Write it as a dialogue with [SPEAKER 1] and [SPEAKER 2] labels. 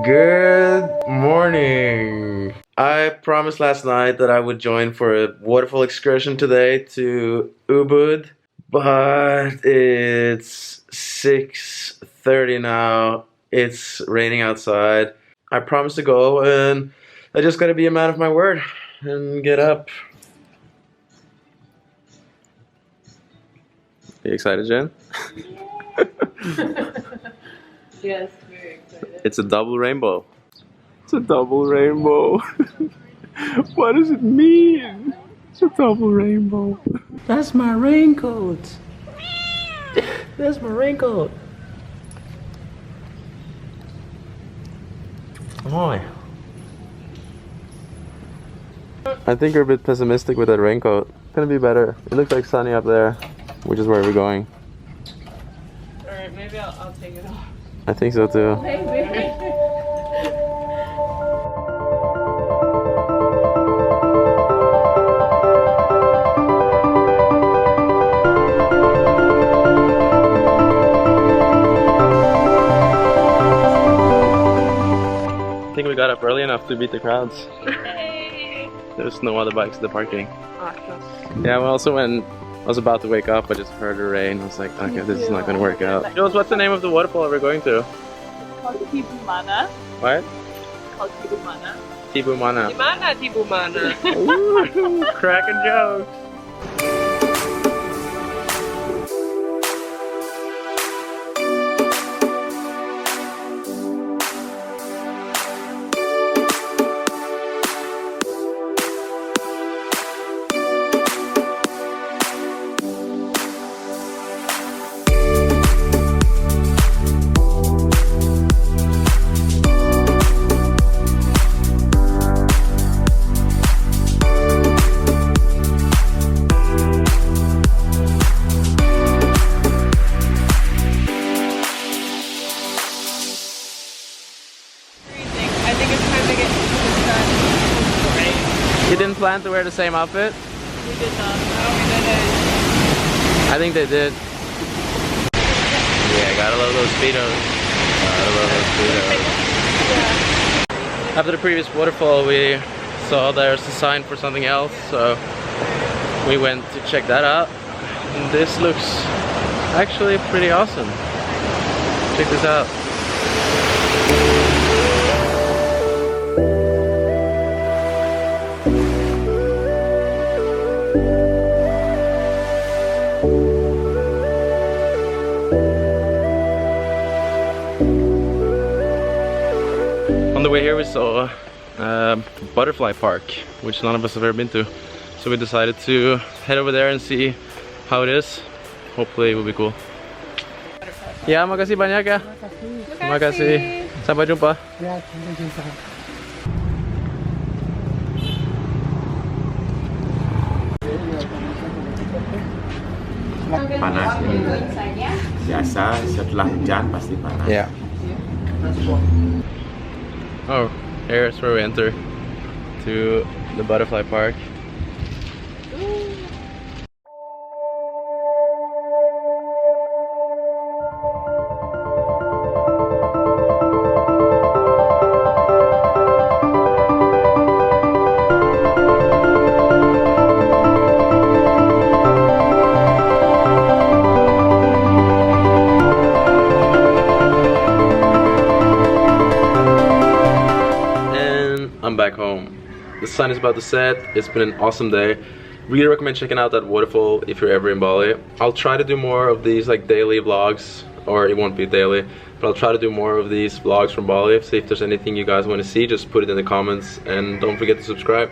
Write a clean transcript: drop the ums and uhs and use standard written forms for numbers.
[SPEAKER 1] Good morning. I promised last night that I would join for a waterfall excursion today to Ubud, but it's 6:30 now. It's raining outside. I promised to go, and I just gotta be a man of my word and get up. Are you excited, Jen?
[SPEAKER 2] Yes, very excited.
[SPEAKER 1] It's a double rainbow. It's a double rainbow. What does it mean? It's a double rainbow. That's my raincoat. That's my raincoat. Hi. I think you're a bit pessimistic with that raincoat. It's gonna be better. It looks like sunny up there, which is where we're going.
[SPEAKER 2] Alright, maybe I'll take it off.
[SPEAKER 1] I think so too.
[SPEAKER 2] Maybe.
[SPEAKER 1] I think we got up early enough to beat the crowds. There's no other bikes at the parking.
[SPEAKER 2] Awesome.
[SPEAKER 1] Yeah, well, also when I was about to wake up, I just heard the rain. I was like, okay, this is not going to work out. Jules, what's the name of the waterfall we're going to?
[SPEAKER 2] It's called Tibumana.
[SPEAKER 1] What?
[SPEAKER 2] It's called Tibumana.
[SPEAKER 1] Tibumana.
[SPEAKER 2] Tibumana.
[SPEAKER 1] Ooh, cracking jokes. You didn't plan to wear the same outfit?
[SPEAKER 2] We did not. No, we didn't.
[SPEAKER 1] I think they did. Yeah, gotta love those speedos. Gotta love those speedos. After the previous waterfall, we saw there's a sign for something else, so we went to check that out. And this looks actually pretty awesome. Check this out. On the way here we saw a butterfly park, which none of us have ever been to. So we decided to head over there and see how it is. Hopefully it will be cool. Ya, makasih banyak ya. Makasih. Sampai jumpa.
[SPEAKER 3] Ya, sampai jumpa.
[SPEAKER 4] Panas ini biasa, setelah hujan pasti panas.
[SPEAKER 1] Yeah. Oh, here's where we enter to the butterfly park. I'm back home. The sun is about to set. It's been an awesome day. Really recommend checking out that waterfall if you're ever in Bali. I'll try to do more of these like daily vlogs, or it won't be daily, but I'll try to do more of these vlogs from Bali. See if there's anything you guys want to see, just put it in the comments, and don't forget to subscribe.